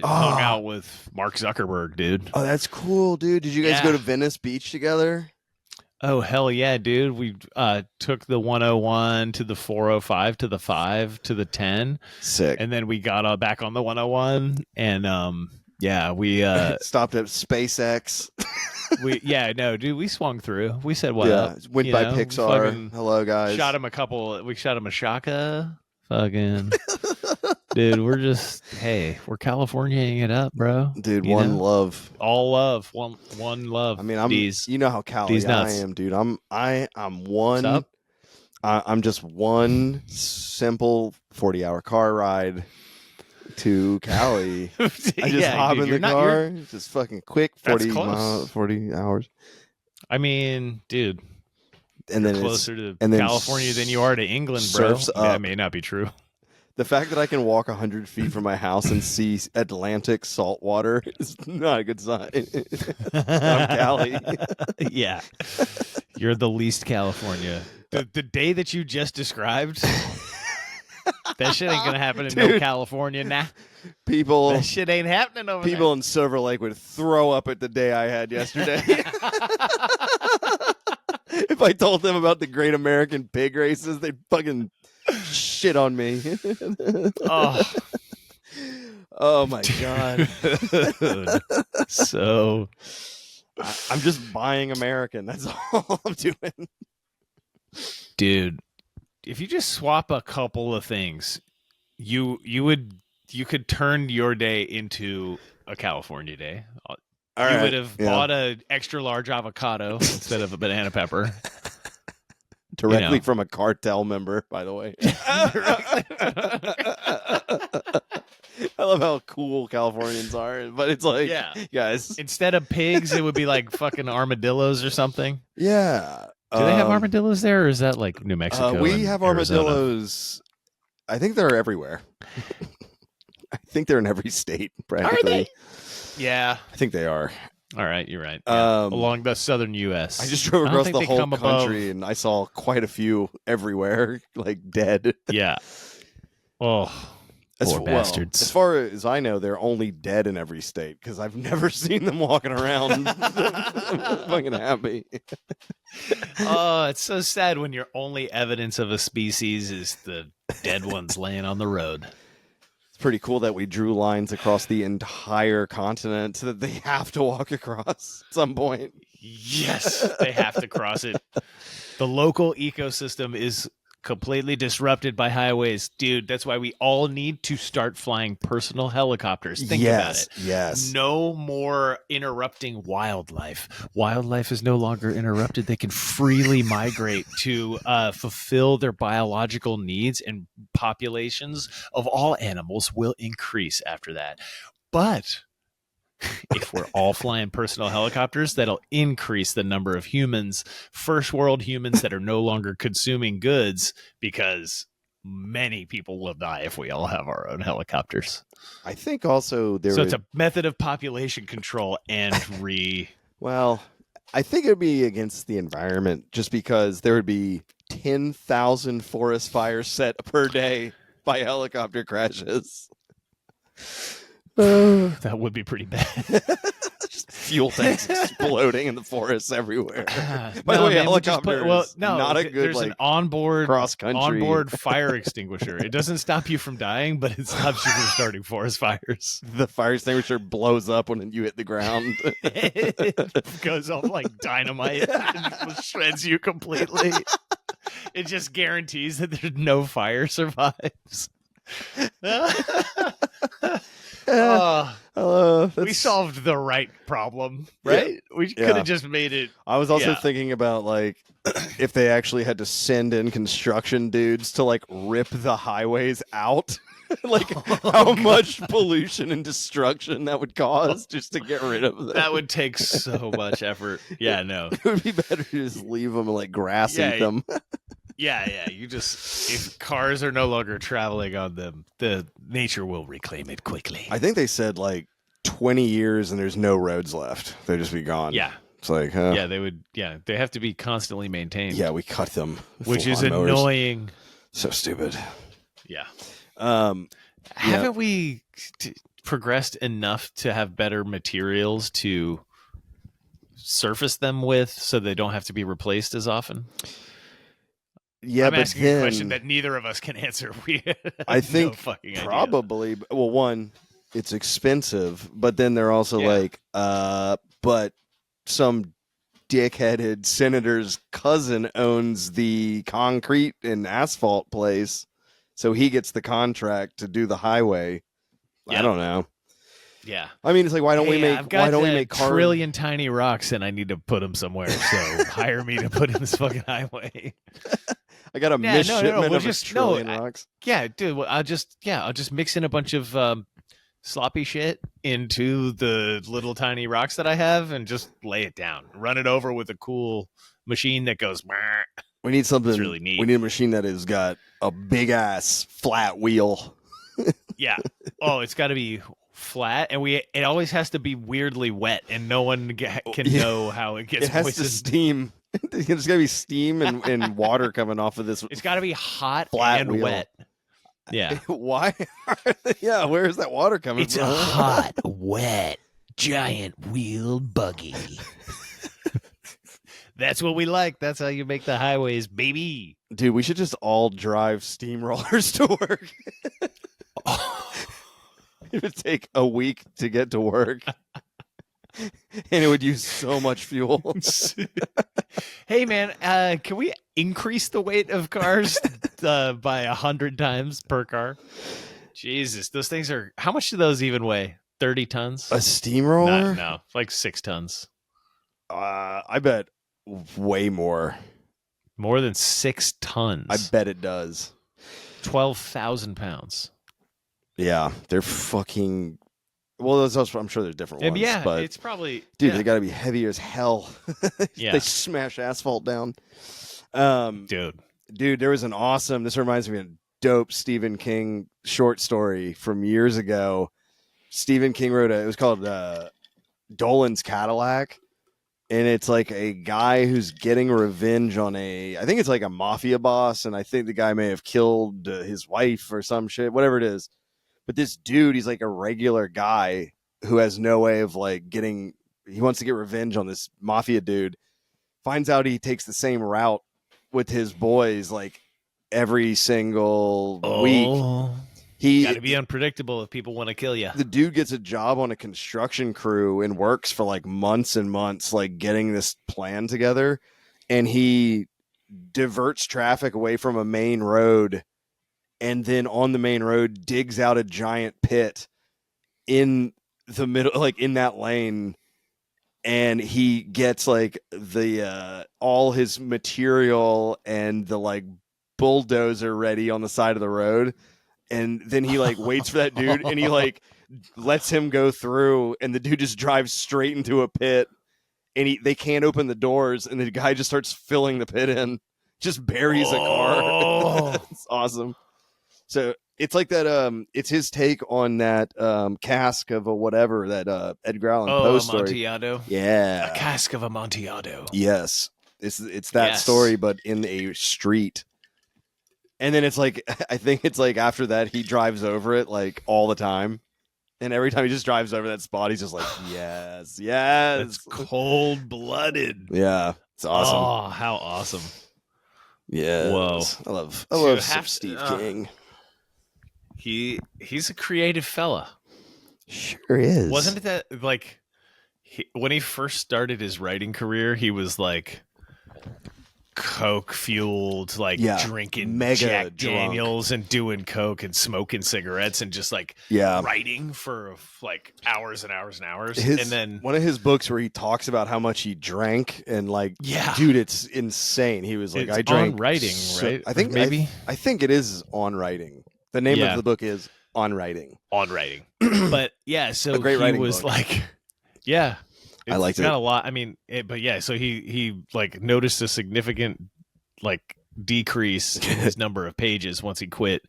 hung out with Mark Zuckerberg, dude. Oh, that's cool, dude. Did you guys go to Venice Beach together? Oh, hell yeah, dude. We took the 101 to the 405 to the 5 to the 10. Sick. And then we got back on the 101 and we stopped at SpaceX. Dude, we swung through. We said what up. Went by Pixar. Hello, guys. We shot him a shaka. Fucking dude, we're Californiaing it up, bro. Dude, one love. All love. One love. I mean, you know how Cali I am, dude. I'm one. I'm just one simple 40-hour car ride to Cali. I just hop in the car. Just fucking quick 40 miles, 40 hours. I mean, dude. and then closer to California than you are to England, bro. That may not be true. The fact that I can walk 100 feet from my house and see Atlantic salt water is not a good sign. I'm Cali. Yeah. You're the least California. The day that you just described, that shit ain't going to happen in no California now. That shit ain't happening over there. People in Silver Lake would throw up at the day I had yesterday. If I told them about the Great American Pig Races, they'd fucking shit on me. Oh my God. So I'm just buying American. That's all I'm doing. Dude, if you just swap a couple of things, you could turn your day into a California day. You would have bought an extra large avocado instead of a banana pepper. Directly from a cartel member, by the way. I love how cool Californians are, but it's like, guys. Instead of pigs, it would be like fucking armadillos or something. Yeah. Do they have armadillos there, or is that like New Mexico? We have armadillos. I think they're everywhere. I think they're in every state, practically. Are they? Yeah. I think they are. All right, you're right. Yeah. Along the southern U.S. I just drove across the whole country, and I saw quite a few everywhere, like dead. Yeah. Oh, poor bastards. As far as I know, they're only dead in every state, because I've never seen them walking around. I'm fucking happy. Oh, it's so sad when your only evidence of a species is the dead ones laying on the road. Pretty cool that we drew lines across the entire continent that they have to walk across at some point. Yes, they have to cross it. The local ecosystem is completely disrupted by highways. Dude, that's why we all need to start flying personal helicopters. Think about it. Yes. No more interrupting wildlife. Wildlife is no longer interrupted. They can freely migrate to fulfill their biological needs, and populations of all animals will increase after that. But if we're all flying personal helicopters, that'll increase the number of humans, first world humans, that are no longer consuming goods, because many people will die if we all have our own helicopters. I think also it's a method of population control and well, I think it would be against the environment, just because there would be 10,000 forest fires set per day by helicopter crashes. That would be pretty bad. Just fuel tanks exploding in the forests everywhere. By the way, helicopter not a good, there's an onboard cross-country fire extinguisher. It doesn't stop you from dying, but it stops you from starting forest fires. The fire extinguisher blows up when you hit the ground. It goes off like dynamite and shreds you completely. It just guarantees that there's no fire survives. We solved the right problem, right? Yeah. We could have just made it. I was also thinking about, like, if they actually had to send in construction dudes to, like, rip the highways out. Like, how much pollution and destruction that would cause just to get rid of them. That would take so much effort. Yeah, no. It would be better to just leave them and let grass eat them. Yeah. You just, if cars are no longer traveling on them, the nature will reclaim it quickly. I think they said like 20 years and there's no roads left. They'd just be gone. Yeah. It's like, yeah, they would. Yeah, they have to be constantly maintained. Yeah, we cut them, which is annoying. So stupid. Yeah. Haven't we progressed enough to have better materials to surface them with, so they don't have to be replaced as often? Yeah, I'm asking a question that neither of us can answer. I think fucking probably. Idea. Well, one, it's expensive, but then they're also but some dickheaded senator's cousin owns the concrete and asphalt place, so he gets the contract to do the highway. Yeah. I don't know. Yeah, I mean, it's like, why don't we make trillion tiny rocks, and I need to put them somewhere. So hire me to put in this fucking highway. I got a misshipment of trillion rocks. Yeah, dude. I'll just mix in a bunch of sloppy shit into the little tiny rocks that I have, and just lay it down. Run it over with a cool machine that goes. We need something. It's really neat. We need a machine that has got a big ass flat wheel. Yeah. Oh, it's got to be flat, and it always has to be weirdly wet, and no one can know how it gets. It has moistened. to steam. There's got to be steam and water coming off of this. It's got to be hot flat and wheel. Wet. Yeah. Why? Yeah. Where is that water coming It's from? a hot, wet, giant wheeled buggy. That's what we like. That's how you make the highways, baby. Dude, we should just all drive steamrollers to work. It would take a week to get to work. And it would use so much fuel. Hey, man, can we increase the weight of cars by 100 times per car? Jesus, those things are... How much do those even weigh? 30 tons? A steamroller? No, like 6 tons. I bet way more. More than 6 tons. I bet it does. 12,000 pounds. Yeah, they're fucking... Well, I'm sure there's different ones. Yeah, but it's probably... Dude, they got to be heavy as hell. Yeah. They smash asphalt down. Dude, there was an awesome... This reminds me of a dope Stephen King short story from years ago. Stephen King wrote it was called Dolan's Cadillac. And it's like a guy who's getting revenge on I think it's like a mafia boss. And I think the guy may have killed his wife or some shit, whatever it is. But this dude, he's like a regular guy who has no way of like he wants to get revenge on this mafia dude. Finds out he takes the same route with his boys like every single week. He got to be unpredictable if people want to kill you. The dude gets a job on a construction crew and works for like months and months, like getting this plan together. And he diverts traffic away from a main road. And then on the main road, digs out a giant pit in the middle, like in that lane. And he gets like all his material and the like bulldozer ready on the side of the road. And then he like waits for that dude and he like lets him go through. And the dude just drives straight into a pit. And they can't open the doors. And the guy just starts filling the pit in, just buries a car. It's awesome. So it's like that. It's his take on that cask of a whatever that Edgar Allan Poe story. Amontillado. Yeah, a cask of Amontillado. Yes, it's that story, but in a street. And then it's like I think it's like after that he drives over it like all the time, and every time he just drives over that spot, he's just like yes. It's cold blooded. Yeah, it's awesome. Oh, how awesome! Yeah, whoa, I love Steve King. He's a creative fella. Sure is. Wasn't it that like when he first started his writing career, he was like coke fueled, like drinking mega Jack Daniels and doing coke and smoking cigarettes and just like writing for like hours and hours and hours. And then one of his books where he talks about how much he drank and like, dude, it's insane. He was like, it's I drank on writing, right? I think maybe I think it is On Writing. The name of the book is On Writing. On Writing. But yeah, so a great he writing was book. like, yeah. I liked it. Got a lot. I mean, but yeah, so he like noticed a significant like decrease in his number of pages once he quit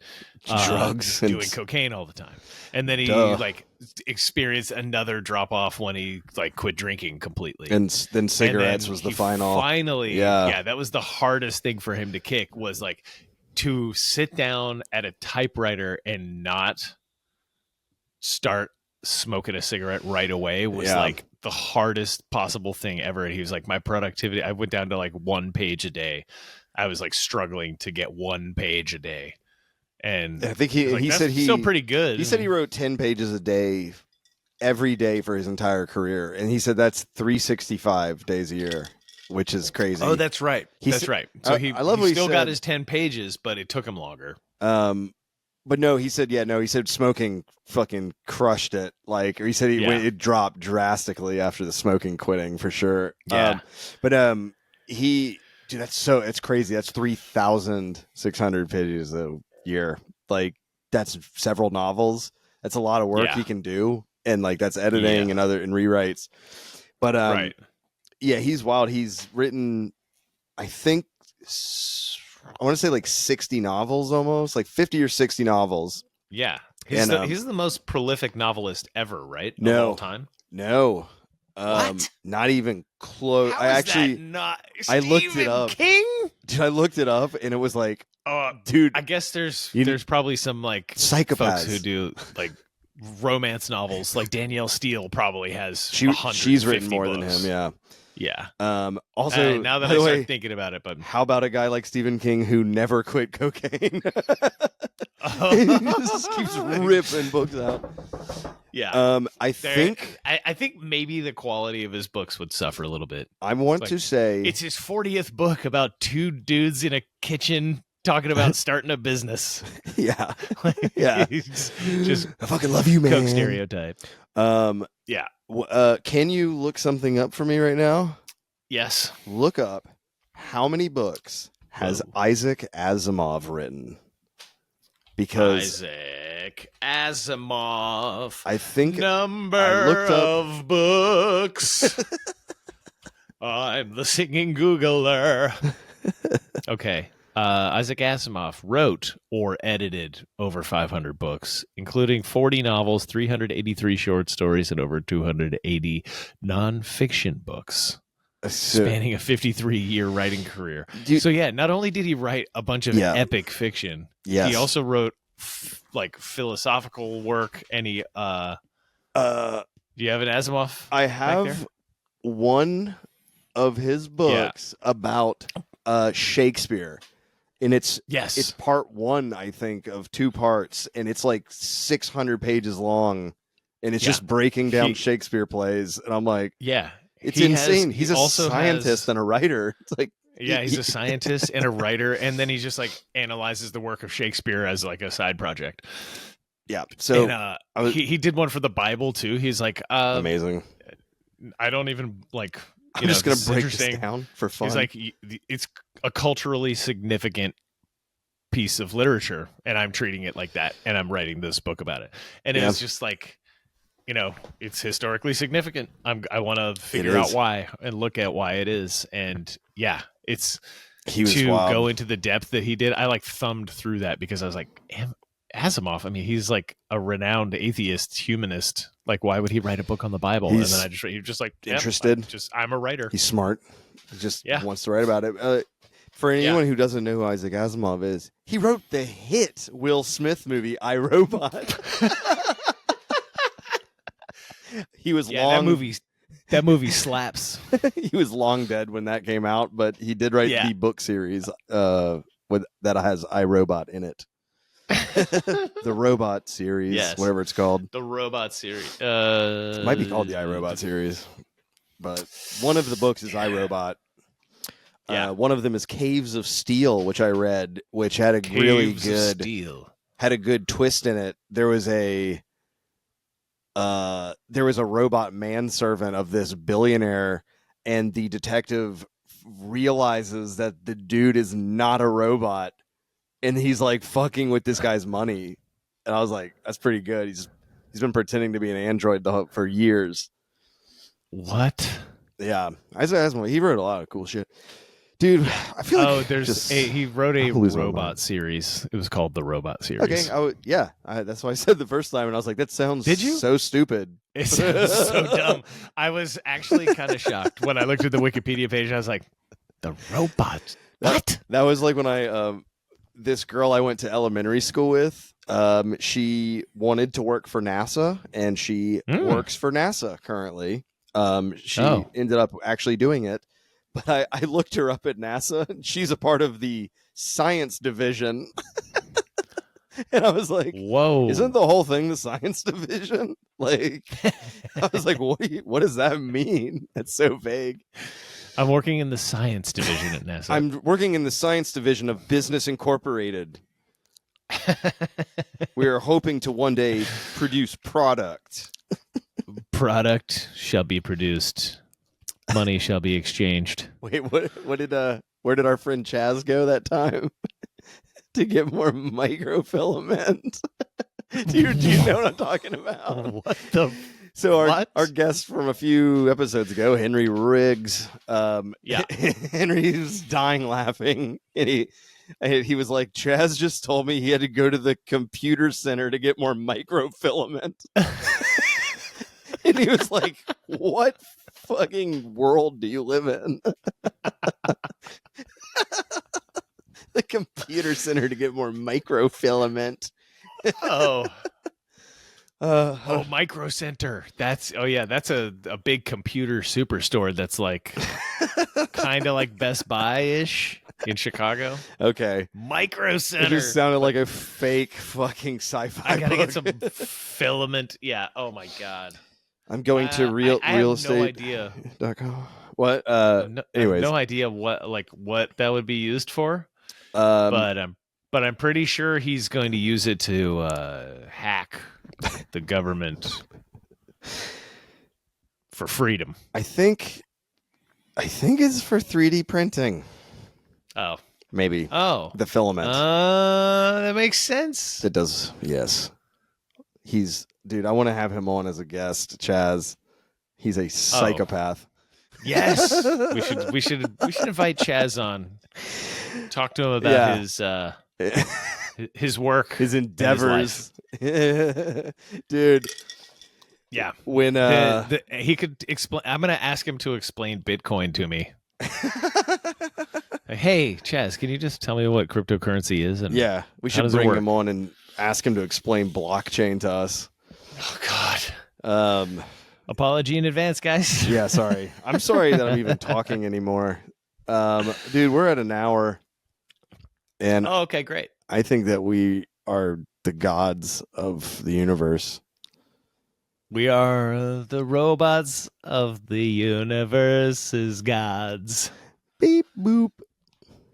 drugs, doing cocaine all the time, and then he like experienced another drop off when he like quit drinking completely. And then cigarettes was the final. Finally, that was the hardest thing for him to kick was like to sit down at a typewriter and not start smoking a cigarette right away was like the hardest possible thing ever. And he was like, my productivity, I went down to like 1 page a day. I was like struggling to get 1 page a day. And I think he said he's still pretty good. He said he wrote 10 pages a day every day for his entire career. And he said that's 365 days a year, which is crazy. Oh, that's right. That's right. So he still got his 10 pages, but it took him longer. But no, he said, he said smoking fucking crushed it. Like, or he said it dropped drastically after the smoking quitting for sure. Yeah. Dude, it's crazy. That's 3,600 pages a year. Like, that's several novels. That's a lot of work he can do. And like, that's editing and rewrites. But, he's wild. He's written I think I want to say like 60 novels, almost like 50 or 60 novels. Yeah, he's the most prolific novelist ever, right? No, of all time. No, what? Not even close. How is that not? I looked it up. King? Dude, I looked it up, and it was like, dude. I guess there's probably some like psychopaths folks who do like romance novels. Like Danielle Steele probably has. She's written more than him. Yeah. Yeah. Also, now that I start thinking about it, but how about a guy like Stephen King who never quit cocaine? He just keeps ripping books out. Yeah. I think maybe the quality of his books would suffer a little bit. I want to say it's his 40th book about two dudes in a kitchen talking about starting a business. Yeah. Yeah. just I fucking love you, man. Coke stereotype. Yeah. Can you look something up for me right now? Yes. Look up how many books has Isaac Asimov written? Because Isaac Asimov, I think number I looked up... of books. I'm the singing Googler. Okay. Isaac Asimov wrote or edited over 500 books, including 40 novels, 383 short stories, and over 280 nonfiction books, spanning a 53-year writing career. So, not only did he write a bunch of epic fiction, he also wrote like philosophical work. And he, do you have an Asimov? I have one of his books about Shakespeare. And it's part one, I think, of 2 parts, and it's like 600 pages long, and it's just breaking down Shakespeare plays, and I'm like, it's insane. He's a scientist and a writer. It's like, he's a scientist and a writer, and then he just like analyzes the work of Shakespeare as like a side project. Yeah. So he did one for the Bible too. He's like, amazing. I don't even like. I'm just going to break this down for fun. He's like, it's a culturally significant piece of literature, and I'm treating it like that, and I'm writing this book about it. And it's just like, it's historically significant. I want to figure out why and look at why it is. And it's go into the depth that he did. I like thumbed through that because I was like, Asimov, I mean, he's like a renowned atheist, humanist. Like, why would he write a book on the Bible? And then he just like interested. I'm a writer. He's smart. He just wants to write about it. For anyone who doesn't know who Isaac Asimov is, he wrote the hit Will Smith movie, I, Robot. He was long. That movie slaps. He was long dead when that came out, but he did write the book series that has I, Robot in it. The Robot series, whatever it's called. The Robot series. It might be called the iRobot series. But one of the books is iRobot. One of them is Caves of Steel, which I read, which had a good twist in it. There was a robot manservant of this billionaire, and the detective realizes that the dude is not a robot, and he's like fucking with this guy's money. And I was like, that's pretty good. He's been pretending to be an android for years. What? Yeah, Isaac Asimov, he wrote a lot of cool shit. Dude, I feel like he wrote a robot series. It was called the Robot series. Okay, that's why I said the first time, and I was like, that sounds so stupid. It sounds so dumb. I was actually kind of shocked when I looked at the Wikipedia page. I was like, the robot? What? That was like when I this girl I went to elementary school with, she wanted to work for NASA, and she works for NASA currently. She ended up actually doing it. But I looked her up at NASA, and she's a part of the science division. And I was like, whoa, isn't the whole thing the science division? Like, I was like, what does that mean? That's so vague. I'm working in the science division at NASA. I'm working in the science division of Business Incorporated. We are hoping to one day produce product. Product shall be produced. Money shall be exchanged. Wait, where did our friend Chaz go that time to get more microfilament? do you know what I'm talking about? What the So our guest from a few episodes ago, Henry Riggs, Henry's dying laughing, and he was like, Chaz just told me he had to go to the computer center to get more microfilament. And he was like, what fucking world do you live in? The computer center to get more microfilament. Micro Center. That's a big computer superstore that's like kind of like Best Buy-ish in Chicago. Okay. Micro Center. It just sounded like a fake fucking sci-fi I gotta book. get some filament. Yeah. Oh my god. I'm going to real estate. No idea. What? Anyways, I have no idea what that would be used for. But I'm pretty sure he's going to use it to hack the government for freedom. I think it's for 3D printing. Oh, maybe. Oh, the filament. That makes sense. It does. Yes. Dude, I want to have him on as a guest, Chaz. He's a psychopath. Yes. we should invite Chaz on. Talk to him about his work, his endeavors. Dude. Yeah. When he could explain, I'm going to ask him to explain Bitcoin to me. Hey, Chaz, can you just tell me what cryptocurrency is? And we should bring him on and ask him to explain blockchain to us. Oh God. Apology in advance, guys. Yeah, sorry. I'm sorry that I'm even talking anymore. Dude, we're at an hour. And okay, great. I think that we are the gods of the universe. We are the robots of the universe's gods. Beep boop.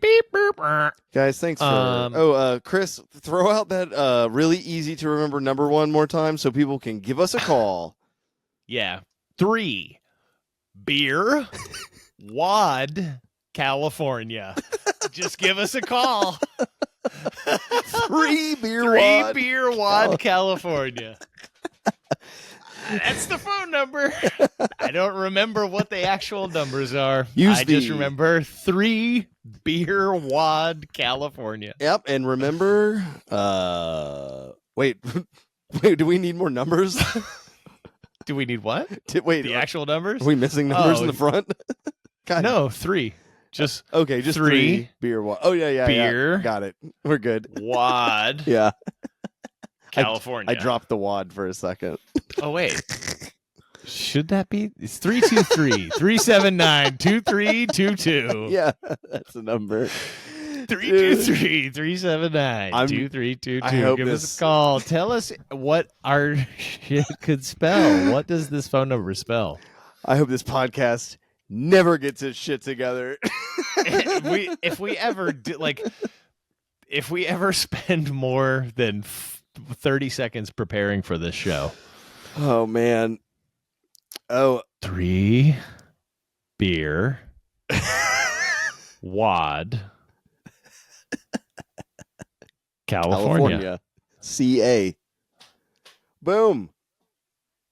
Beep boop. Guys, thanks for Chris, throw out that really easy to remember number one more time so people can give us a call. Yeah. 3 Beer WAD California. Just give us a call. 3 Beer WAD California. That's the phone number. I don't remember what the actual numbers are. Just remember 3 Beer WAD California. Yep, and remember wait, do we need more numbers? Do we need what? The actual numbers? Are we missing numbers in the front? God. No, 3. Just 3 Beer WAD. Oh yeah, beer. Yeah. Got it. We're good. WAD. Yeah. California. I dropped the WAD for a second. Oh wait. Should that be? It's 323-379-2322. Yeah, that's the number. 323-379-2322. Give us a call. Tell us what our shit could spell. What does this phone number spell? I hope this podcast never gets its shit together. If we ever spend more than 30 seconds preparing for this show. Oh man. 3 Beer WAD California. CA. Boom.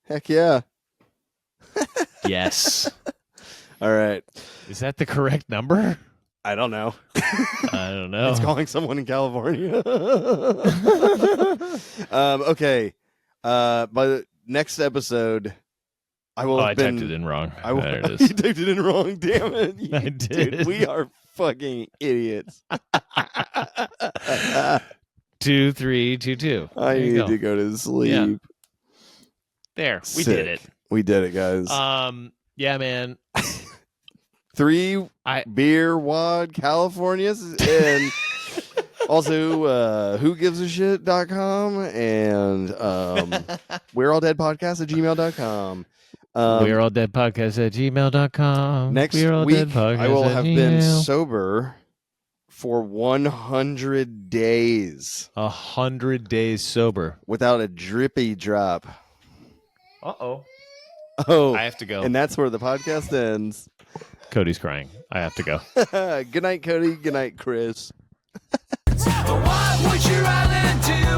Heck yeah. Yes. All right. Is that the correct number? I don't know. I don't know. It's calling someone in California. Okay. By the next episode, I will have typed it in wrong. There it is. You typed it in wrong. Damn it. I did. Dude, we are fucking idiots. 2322. I need to go to sleep. Yeah. There. We did it. We did it, guys. Yeah, man. 3 Beer WAD Californias, and also whogivesashit.com and we're all dead podcast at gmail.com. We're all dead podcast at gmail.com. Next week I will have been sober for 100 days. 100 days sober without a drippy drop. Oh, I have to go. And that's where the podcast ends. Cody's crying. I have to go. Good night, Cody. Good night, Chris. What would you rather do?